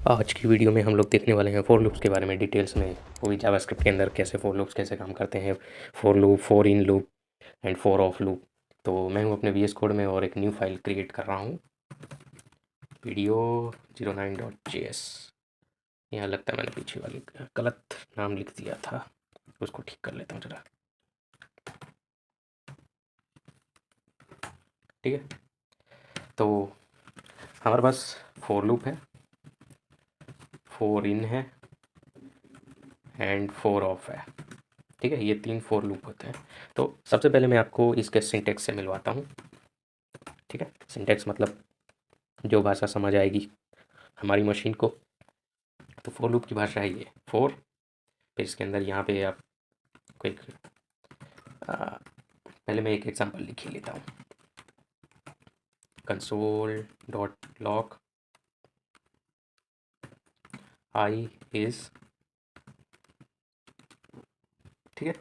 आज की वीडियो में हम लोग देखने वाले हैं फॉर लूप्स के बारे में डिटेल्स में, वो भी जावास्क्रिप्ट के अंदर कैसे फॉर लूप्स कैसे काम करते हैं, for loop, for in loop and for of loop. तो मैं हूं अपने VS कोड में और एक न्यू फाइल क्रिएट कर रहा हूं, वीडियो 09.js। यहाँ लगता है मैंने पीछे वाली गलत नाम लिख दिया था, उसको ठीक कर लेता हूँ ज़रा। ठीक है, तो हमारे पास फॉर लूप है, फॉर इन है एंड फॉर ऑफ है। ठीक है, ये 3 फॉर लूप होते हैं। तो सबसे पहले मैं आपको इसके सिंटेक्स से मिलवाता हूँ। ठीक है, सिंटेक्स मतलब जो भाषा समझ आएगी हमारी मशीन को। तो फॉर लूप की भाषा है ये फॉर, फिर इसके अंदर यहाँ पे आप कोई पहले मैं एक एग्जांपल लिख ही लेता हूँ। console.log i is। ठीक है,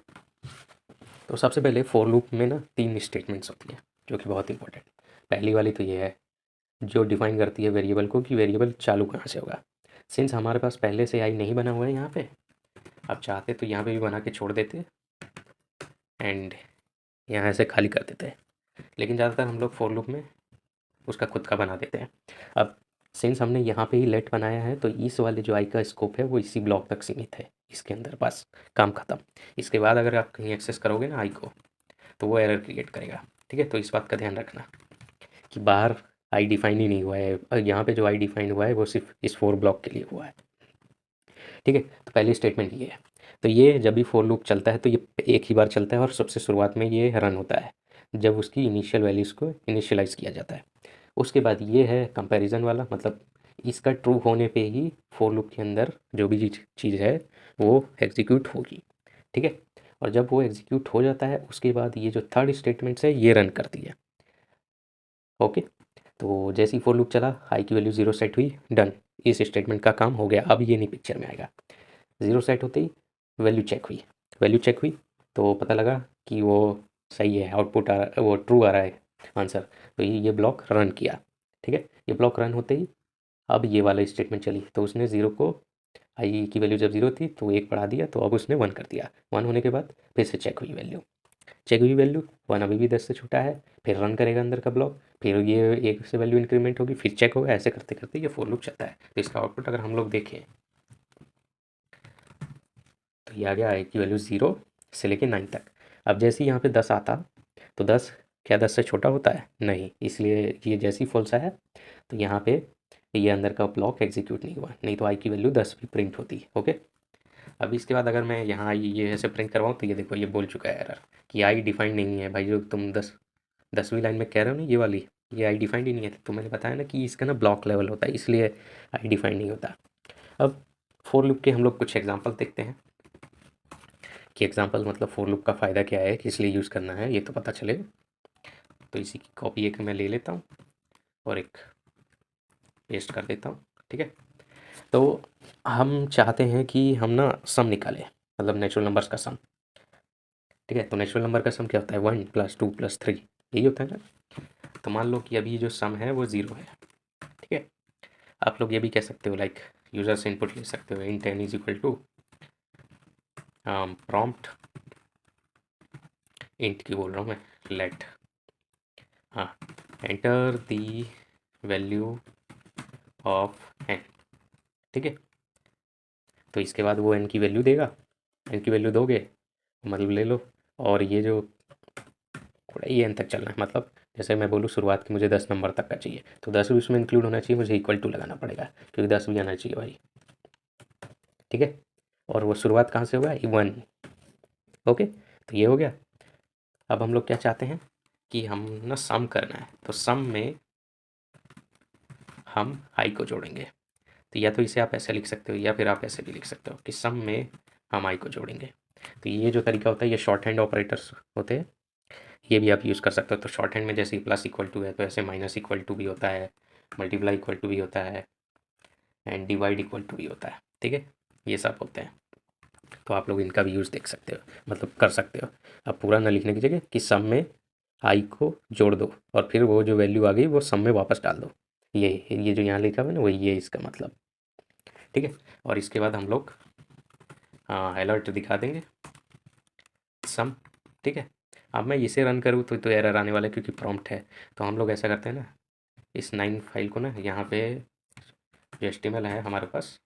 तो सबसे पहले फॉर लूप में ना 3 स्टेटमेंट्स होती है जो कि बहुत इंपॉर्टेंट। पहली वाली तो ये है जो डिफाइन करती है वेरिएबल को कि वेरिएबल चालू कहाँ से होगा। सिंस हमारे पास पहले से आई नहीं बना हुआ है यहाँ पे, आप चाहते तो यहाँ पे भी बना के छोड़ देते एंड यहाँ से खाली कर देते हैं, लेकिन ज़्यादातर हम लोग फॉर लूप में उसका खुद का बना देते हैं। अब सिंस हमने यहाँ पे ही लेट बनाया है तो इस वाले जो आई का स्कोप है वो इसी ब्लॉक तक सीमित है, इसके अंदर बस काम ख़त्म। इसके बाद अगर आप कहीं एक्सेस करोगे ना आई को तो वो एरर क्रिएट करेगा। ठीक है, तो इस बात का ध्यान रखना कि बाहर आई डिफाइन ही नहीं हुआ है, और यहाँ पे जो आई डिफाइन हुआ है वो सिर्फ इस फॉर ब्लॉक के लिए हुआ है। ठीक है, तो पहली स्टेटमेंट ये है। तो ये जब भी फॉर लूप चलता है तो ये एक ही बार चलता है और सबसे शुरुआत में ये रन होता है जब उसकी इनिशियल वैल्यूज़ को इनिशियलाइज़ किया जाता है। उसके बाद ये है कंपैरिजन वाला, मतलब इसका ट्रू होने पे ही फॉर लूप के अंदर जो भी चीज़ है वो एग्जीक्यूट होगी। ठीक है, और जब वो एग्जीक्यूट हो जाता है उसके बाद ये जो थर्ड स्टेटमेंट्स है ये रन करती है। ओके, तो जैसे ही फॉर लूप चला आई की वैल्यू 0 सेट हुई, डन, इस स्टेटमेंट का काम हो गया। अब ये नहीं पिक्चर में आएगा। 0 सेट होते ही वैल्यू चेक हुई, वैल्यू चेक हुई तो पता लगा कि वो सही है, आउटपुट वो ट्रू आ रहा है आंसर। तो ये ब्लॉक रन किया। ठीक है, ये ब्लॉक रन होते ही अब ये वाला स्टेटमेंट चली तो उसने 0 को, आई की वैल्यू जब 0 थी तो 1 बढ़ा दिया, तो अब उसने 1 कर दिया। 1 होने के बाद फिर से चेक हुई वैल्यू, चेक हुई वैल्यू 1 अभी भी 10 से छोटा है, फिर रन करेगा अंदर का ब्लॉक, फिर ये 1 से वैल्यू इंक्रीमेंट होगी, फिर चेक होगा। ऐसे करते करते ये फॉर लूप चलता है। तो इसका आउटपुट अगर हम लोग देखें तो ये आ गया आई की वैल्यू 0 से लेके 9 तक। अब जैसे ही यहाँ पे 10 आता तो 10 क्या 10 से छोटा होता है? नहीं, इसलिए ये जैसे ही फॉल्स है तो यहाँ पे ये अंदर का ब्लॉक एग्जीक्यूट नहीं हुआ, नहीं तो आई की वैल्यू 10 भी प्रिंट होती है। ओके, अब इसके बाद अगर मैं यहाँ ये ऐसे प्रिंट करवाऊँ तो ये देखो ये बोल चुका है एरर कि आई डिफाइंड नहीं है। भाई जो तुम 10वीं लाइन में कह रहे हो ना ये वाली, ये आई डिफाइंड ही नहीं है। तो मैंने बताया ना कि इसका ना ब्लॉक लेवल होता है, इसलिए आई डिफाइंड नहीं होता। अब फॉर लूप के हम लोग कुछ एग्जांपल देखते हैं कि एग्जांपल मतलब फॉर लूप का फ़ायदा क्या है, किस लिए यूज़ करना है, ये तो पता चले। तो इसी की कॉपी एक मैं ले लेता हूँ और एक पेस्ट कर देता हूँ। ठीक है, तो हम चाहते हैं कि हम ना सम निकालें, मतलब नेचुरल नंबर्स का सम। ठीक है, तो नेचुरल नंबर का सम क्या होता है? 1 + 2 + 3, यही होता है ना। तो मान लो कि अभी जो सम है वो 0 है। ठीक है, आप लोग ये भी कह सकते हो लाइक यूज़र से इनपुट ले सकते हो, int n = प्रॉम्प्ट, इंट की बोल रहा हूँ मैं, लेट, हाँ, enter the value of n। ठीक है, तो इसके बाद वो n की वैल्यू देगा, n की वैल्यू दोगे मतलब ले लो, और ये जो थोड़ा ये n तक चलना है, मतलब जैसे मैं बोलूँ शुरुआत की मुझे 10 नंबर तक का चाहिए तो 10 भी उसमें इंक्लूड होना चाहिए, मुझे इक्वल टू लगाना पड़ेगा क्योंकि 10 भी आना चाहिए भाई। ठीक है, और वो शुरुआत कहाँ से होगा? 1। ओके, तो ये हो गया। अब हम लोग क्या चाहते हैं कि हम ना सम करना है, तो सम में हम आई को जोड़ेंगे। तो या तो इसे आप ऐसे लिख सकते हो या फिर आप ऐसे भी लिख सकते हो कि सम में हम आई को जोड़ेंगे। तो ये जो तरीका होता है ये शॉर्ट हैंड ऑपरेटर्स होते हैं, ये भी आप यूज़ कर सकते हो। तो शॉर्ट हैंड में जैसे प्लस इक्वल टू है तो ऐसे माइनस इक्वल टू भी होता है, मल्टीप्लाई इक्वल टू भी होता है एंड डिवाइड इक्वल टू भी होता है। ठीक है, ये सब होते हैं, तो आप लोग इनका भी यूज़ देख सकते हो, मतलब कर सकते हो। अब पूरा ना लिखने की जगह कि सम में आई को जोड़ दो और फिर वो जो वैल्यू आ गई वो सम में वापस डाल दो। ये जो यहाँ लिखा हुआ है ना वही ये इसका मतलब। ठीक है। और इसके बाद हम लोग अलर्ट दिखा देंगे सम, ठीक है। अब मैं इसे रन करूँ तो एरर आने वाला है क्योंकि प्रॉम्प्ट है। तो हम लोग ऐसा करते हैं ना, इस 9 फाइल को ना यहाँ पे जो HTML है हमारे पास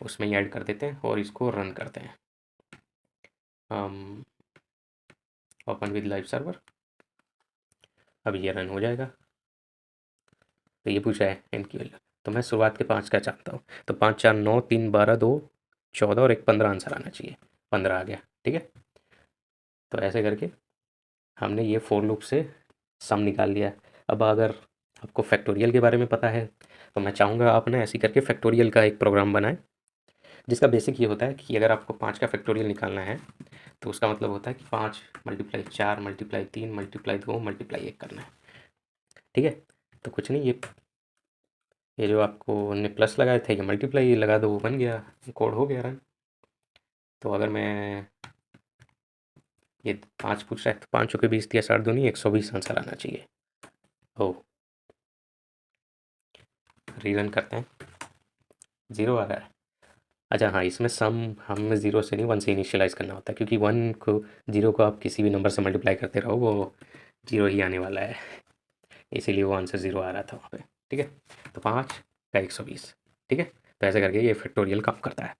उसमें ही ऐड कर देते हैं और इसको रन करते हैं। ओपन विद लाइव सर्वर, अब ये रन हो जाएगा। तो ये पूछा है इनकी वैल्यू, तो मैं शुरुआत के 5 का चाहता हूँ। तो 5 4 9 3 12 2 14 और एक 15 आंसर आना चाहिए। 15 आ गया, ठीक है। तो ऐसे करके हमने ये फोर लूप से सम निकाल लिया। अब अगर आपको फैक्टोरियल के बारे में पता है तो मैं चाहूँगा आप ना ऐसे करके फैक्टोरियल का एक प्रोग्राम बनाएं, जिसका बेसिक ये होता है कि अगर आपको 5 का फैक्टोरियल निकालना है तो उसका मतलब होता है कि 5 × 4 × 3 × 2 × 1 करना है, ठीक है। तो कुछ नहीं, ये जो आपको हमने प्लस लगाए थे ये मल्टीप्लाई लगा दो, वो बन गया, कोड हो गया रन। तो अगर मैं ये 5 पूछ रहा है तो 5 के 20 दिया 60 दूनी 120 आंसर आना चाहिए। ओ, रीरन करते हैं, 0 आ रहा है। अच्छा हाँ, इसमें सम हमें 0 से नहीं 1 से इनिशियलाइज़ करना होता है, क्योंकि 1 को 0 को आप किसी भी नंबर से मल्टीप्लाई करते रहो वो 0 ही आने वाला है, इसीलिए वो आंसर 0 आ रहा था वहाँ पे, ठीक है। तो 5 का 120, ठीक है। तो ऐसे करके ये फैक्टोरियल काम करता है।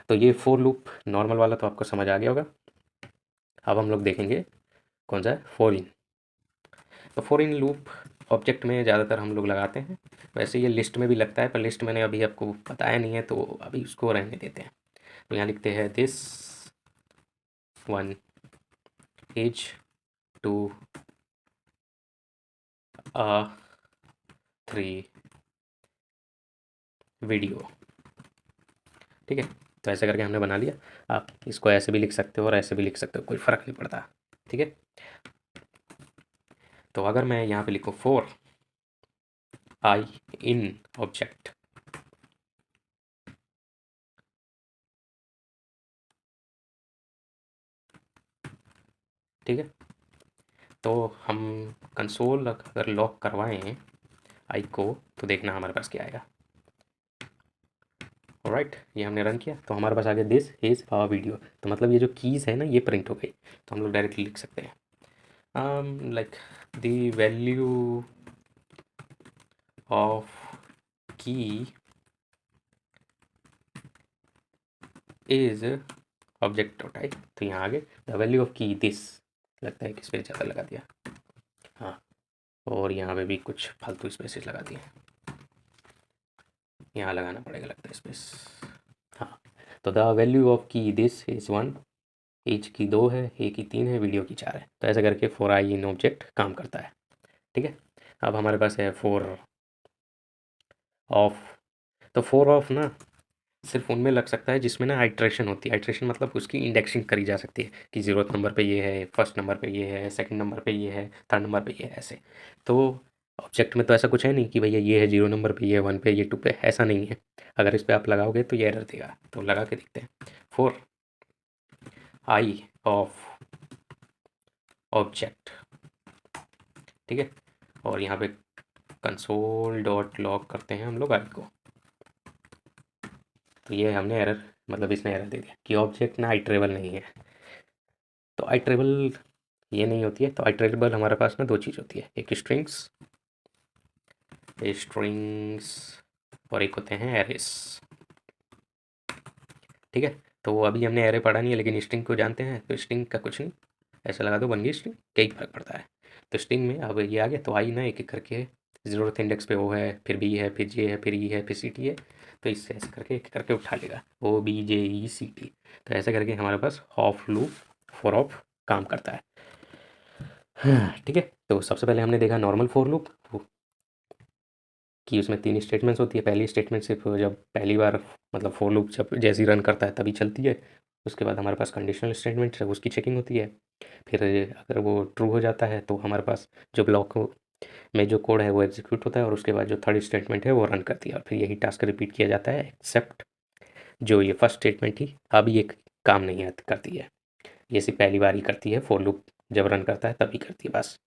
तो ये फोर लूप नॉर्मल वाला तो आपको समझ आ गया होगा। अब हम लोग देखेंगे कौन सा है, फोर इन। तो फोर इन लूप ऑब्जेक्ट में ज़्यादातर हम लोग लगाते हैं, वैसे ये लिस्ट में भी लगता है, पर लिस्ट मैंने अभी आपको बताया नहीं है तो अभी उसको रहने देते हैं। तो यहाँ लिखते हैं this one is to 3 video, ठीक है। तो ऐसे करके हमने बना लिया। आप इसको ऐसे भी लिख सकते हो और ऐसे भी लिख सकते हो, कोई फ़र्क नहीं पड़ता, ठीक है। तो अगर मैं यहाँ पे लिखूँ फोर आई इन ऑब्जेक्ट, ठीक है। तो हम कंसोल अगर लॉक करवाएं आई को तो देखना हमारे पास क्या आएगा। ऑलराइट, ये हमने रन किया तो हमारे पास आ गया दिस इज़ आवर वीडियो। तो मतलब ये जो कीज़ है ना ये प्रिंट हो गई। तो हम लोग डायरेक्टली लिख सकते हैं लाइक द वैल्यू ऑफ की इज ऑब्जेक्ट डॉट आई। तो यहाँ आगे द वैल्यू ऑफ की दिस, लगता है कि स्पेस ज़्यादा लगा दिया, हाँ। और यहाँ पे भी कुछ फालतू स्पेसेस लगा दिए, यहाँ लगाना पड़ेगा लगता है स्पेस, हाँ। तो द वैल्यू ऑफ की दिस इज़ 1, एज की 2 है, ए की 3 है, वीडियो की 4 है। तो ऐसा करके फोर आई इन ऑब्जेक्ट काम करता है, ठीक है। अब हमारे पास है फोर ऑफ। तो फोर ऑफ ना सिर्फ उनमें लग सकता है जिसमें ना आइट्रेशन होती है। आइट्रेशन मतलब उसकी इंडेक्सिंग करी जा सकती है कि 0th नंबर पे ये है, फर्स्ट नंबर पे ये है, सेकंड नंबर पे ये है, थर्ड नंबर पे ये है, ऐसे। तो ऑब्जेक्ट में तो ऐसा कुछ है नहीं कि भैया ये है 0 नंबर पे, ये 1 पे, ये 2 पे, ऐसा नहीं है। अगर इस पर आप लगाओगे तो ये एरर देगा। तो लगा के देखते हैं, फोर आई ऑफ ऑब्जेक्ट, ठीक है। और यहाँ पे कंसोल डॉट लॉग करते हैं हम लोग आई को। तो ये हमने एरर, मतलब इसने एरर दे दिया कि ऑब्जेक्ट ना आइट्रेबल नहीं है। तो आइट्रेबल ये नहीं होती है। तो आइट्रेबल हमारे पास ना दो चीज़ होती है, एक स्ट्रिंग्स और एक होते हैं एरेस, ठीक है। तो अभी हमने एरे पढ़ा नहीं है लेकिन स्ट्रिंग को जानते हैं। तो स्ट्रिंग का कुछ नहीं, ऐसा लगा दो बन गई स्ट्रिंग, क्या ही फर्क पड़ता है। तो स्ट्रिंग में अब ये आ गया तो आई ना एक एक करके 0th इंडेक्स पे ओ है, फिर बी है, फिर जे है, फिर ई है, फिर सी टी है। तो इससे ऐसे करके एक करके उठा लेगा ओ बी जे ई सी टी। तो ऐसे करके हमारे पास ऑफ लूप फॉर ऑफ काम करता है, हाँ, ठीक है। तो सबसे पहले हमने देखा नॉर्मल फॉर लूप कि उसमें 3 स्टेटमेंट्स होती है। पहली स्टेटमेंट सिर्फ जब पहली बार मतलब फॉर लूप जब जैसे ही रन करता है तभी चलती है। उसके बाद हमारे पास कंडीशनल स्टेटमेंट है, उसकी चेकिंग होती है। फिर अगर वो ट्रू हो जाता है तो हमारे पास जो ब्लॉक में जो कोड है वो एग्जीक्यूट होता है और उसके बाद जो थर्ड स्टेटमेंट है वो रन करती है और फिर यही टास्क रिपीट किया जाता है, एक्सेप्ट जो ये फर्स्ट स्टेटमेंट थी अब ये काम नहीं करती है। ये सिर्फ पहली बार ही करती है, फॉर लूप जब रन करता है तभी करती है बस,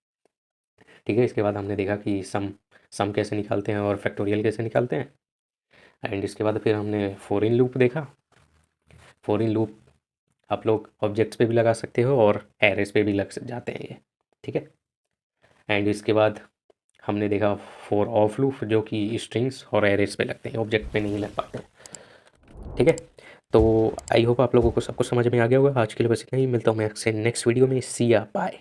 ठीक है। इसके बाद हमने देखा कि सम कैसे निकालते हैं और फैक्टोरियल कैसे निकालते हैं। एंड इसके बाद फिर हमने फॉर इन लूप देखा। फॉर इन लूप आप लोग ऑब्जेक्ट्स पे भी लगा सकते हो और एरेस पे भी लग जाते हैं ये, ठीक है। एंड इसके बाद हमने देखा फॉर ऑफ लूप, जो कि स्ट्रिंग्स और एरेस पे लगते हैं, ऑब्जेक्ट पे नहीं लग पाते हैं, ठीक है। तो आई होप आप लोगों को सब कुछ समझ में आ गया होगा। आज के लिए बस इतना ही, मिलता हूँ मैं आपसे नेक्स्ट वीडियो में। सी या बाय।